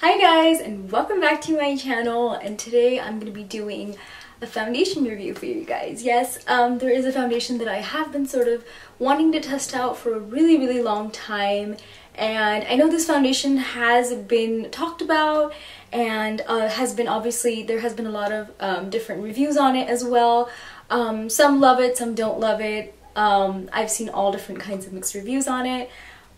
Hi guys, and welcome back to my channel, and today I'm going to be doing a foundation review for you guys. Yes, there is a foundation that I have been sort of wanting to test out for a really long time, and I know this foundation has been talked about and there has been a lot of different reviews on it as well. Some love it, some don't love it. I've seen all different kinds of mixed reviews on it.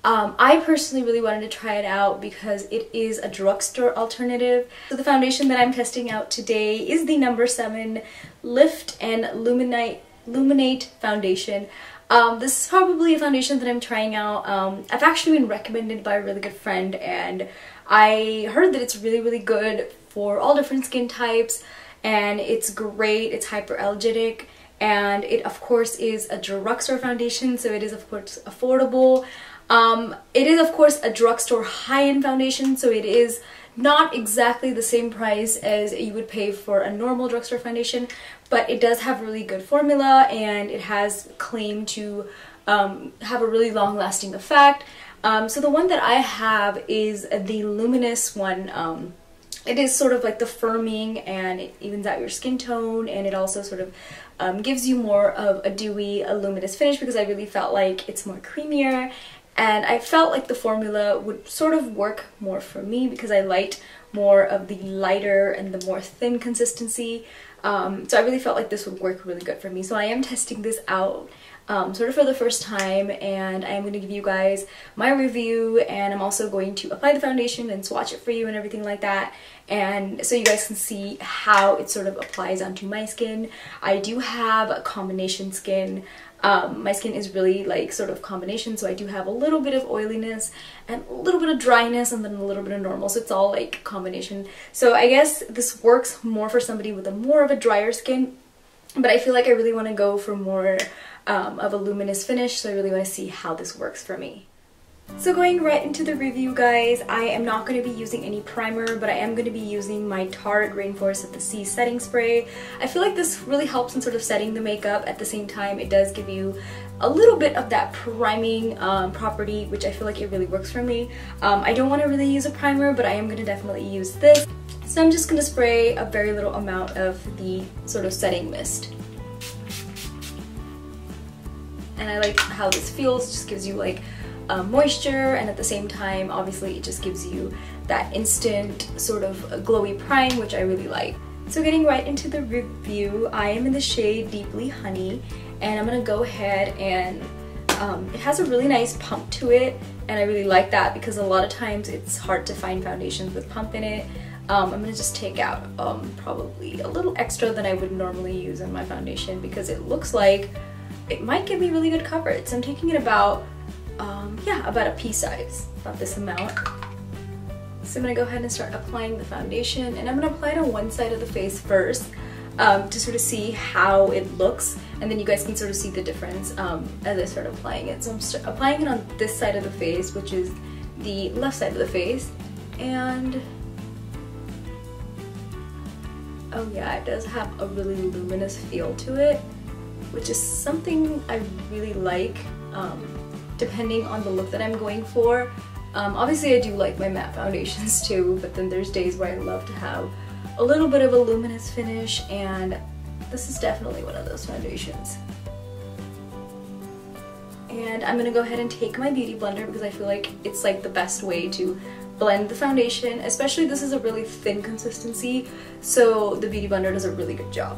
I personally really wanted to try it out because it is a drugstore alternative. So the foundation that I'm testing out today is the number 7 Lift and Luminate foundation. This is probably a foundation that I'm trying out. I've actually been recommended by a really good friend, and I heard that it's really good for all different skin types, and it's great, it's hyperallergenic, and it of course is a drugstore foundation, so it is of course affordable. It is of course a drugstore high-end foundation, so it is not exactly the same price as you would pay for a normal drugstore foundation, but it does have really good formula, and it has claimed to have a really long-lasting effect. So the one that I have is the luminous one. It is sort of like the firming, and it evens out your skin tone, and it also sort of gives you more of a dewy, luminous finish, because I really felt like it's more creamier. And I felt like the formula would sort of work more for me because I liked more of the lighter and the more thin consistency. So I really felt like this would work really good for me. So I am testing this out sort of for the first time, and I am going to give you guys my review, and I'm also going to apply the foundation and swatch it for you and everything like that, and so you guys can see how it sort of applies onto my skin. I do have a combination skin. My skin is really like sort of combination, so I do have a little bit of oiliness and a little bit of dryness and then a little bit of normal, so it's all like combination. So I guess this works more for somebody with more of a drier skin, but I feel like I really want to go for more of a luminous finish, so I really want to see how this works for me. So going right into the review, guys, I am not going to be using any primer, but I am going to be using my Tarte Rainforest at the Sea setting spray. I feel like this really helps in sort of setting the makeup. At the same time, it does give you a little bit of that priming property, which I feel like it really works for me. I don't want to really use a primer, but I am going to definitely use this. So I'm just going to spray a very little amount of the sort of setting mist. And I like how this feels. It just gives you like moisture, and at the same time obviously it just gives you that instant sort of glowy prime, which I really like. So getting right into the review, I am in the shade Deeply Honey, and I'm gonna go ahead and it has a really nice pump to it, and I really like that because a lot of times it's hard to find foundations with pump in it. I'm gonna just take out probably a little extra than I would normally use in my foundation because it looks like it might give me really good coverage. So I'm taking it about yeah, about a pea size, about this amount. So I'm gonna go ahead and start applying the foundation, and I'm gonna apply it on one side of the face first to sort of see how it looks, and then you guys can sort of see the difference as I start applying it. So I'm applying it on this side of the face, which is the left side of the face, and oh yeah, it does have a really luminous feel to it, which is something I really like. Depending on the look that I'm going for. Obviously I do like my matte foundations too, but then there's days where I love to have a little bit of a luminous finish, and this is definitely one of those foundations. And I'm gonna go ahead and take my beauty blender because I feel like it's like the best way to blend the foundation, especially this is a really thin consistency, so the beauty blender does a really good job.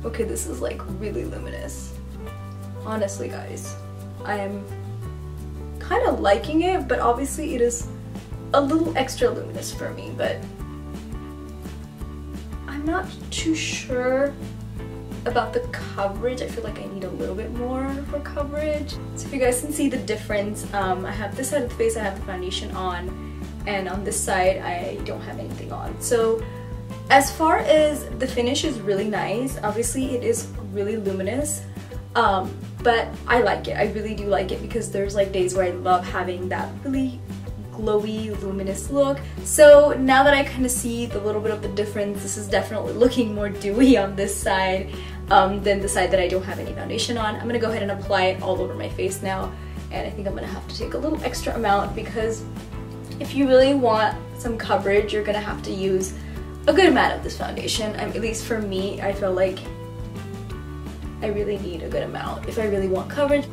Okay, this is like really luminous. Honestly, guys, I am kind of liking it, but obviously it is a little extra luminous for me, but I'm not too sure about the coverage. I feel like I need a little bit more for coverage. So if you guys can see the difference, I have this side of the face, I have the foundation on, and on this side I don't have anything on. So as far as the finish is really nice, obviously it is really luminous. But I like it. I really do like it because there's like days where I love having that really glowy, luminous look. So now that I kind of see the little bit of the difference, this is definitely looking more dewy on this side than the side that I don't have any foundation on. I'm gonna go ahead and apply it all over my face now, and I think I'm gonna have to take a little extra amount because if you really want some coverage, you're gonna have to use a good amount of this foundation. At least for me, I feel like I really need a good amount if I really want coverage.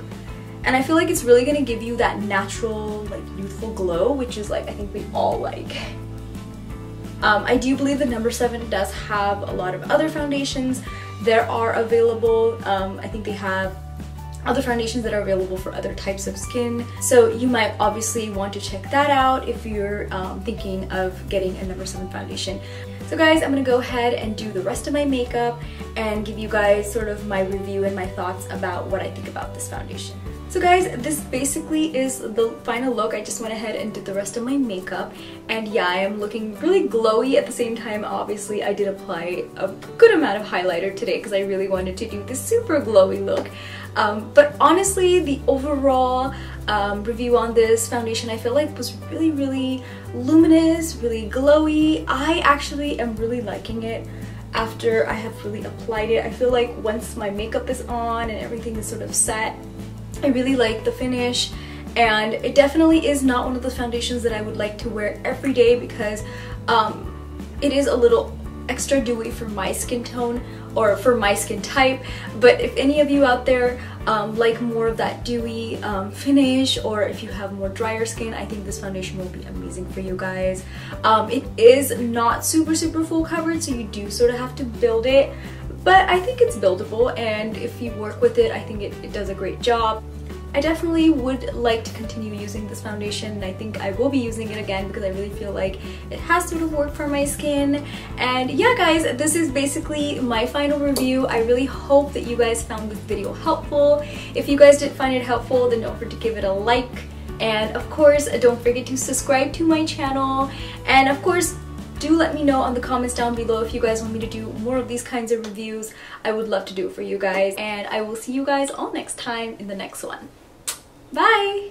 And I feel like it's really gonna give you that natural, like, youthful glow, which is like, I think we all like. I do believe the number 7 does have a lot of other foundations that are available. I think they have other foundations that are available for other types of skin. So you might obviously want to check that out if you're thinking of getting a number 7 foundation. So guys, I'm gonna go ahead and do the rest of my makeup and give you guys sort of my review and my thoughts about what I think about this foundation. So guys, this basically is the final look. I just went ahead and did the rest of my makeup, and yeah, I am looking really glowy. At the same time, obviously I did apply a good amount of highlighter today because I really wanted to do this super glowy look. But honestly, the overall review on this foundation I feel like was really luminous, really glowy. I actually am really liking it after I have really applied it. I feel like once my makeup is on and everything is sort of set, I really like the finish, and it definitely is not one of those foundations that I would like to wear every day because it is a little extra dewy for my skin tone or for my skin type. But if any of you out there like more of that dewy finish, or if you have more drier skin, I think this foundation will be amazing for you guys. It is not super full coverage, so you do sort of have to build it, but I think it's buildable, and if you work with it, I think it does a great job. I definitely would like to continue using this foundation, and I think I will be using it again because I really feel like it has sort of worked for my skin. And yeah guys, this is basically my final review. I really hope that you guys found this video helpful. If you guys did find it helpful, then don't forget to give it a like, and of course don't forget to subscribe to my channel, and of course do let me know on the comments down below if you guys want me to do more of these kinds of reviews. I would love to do it for you guys, and I will see you guys all next time in the next one. Bye!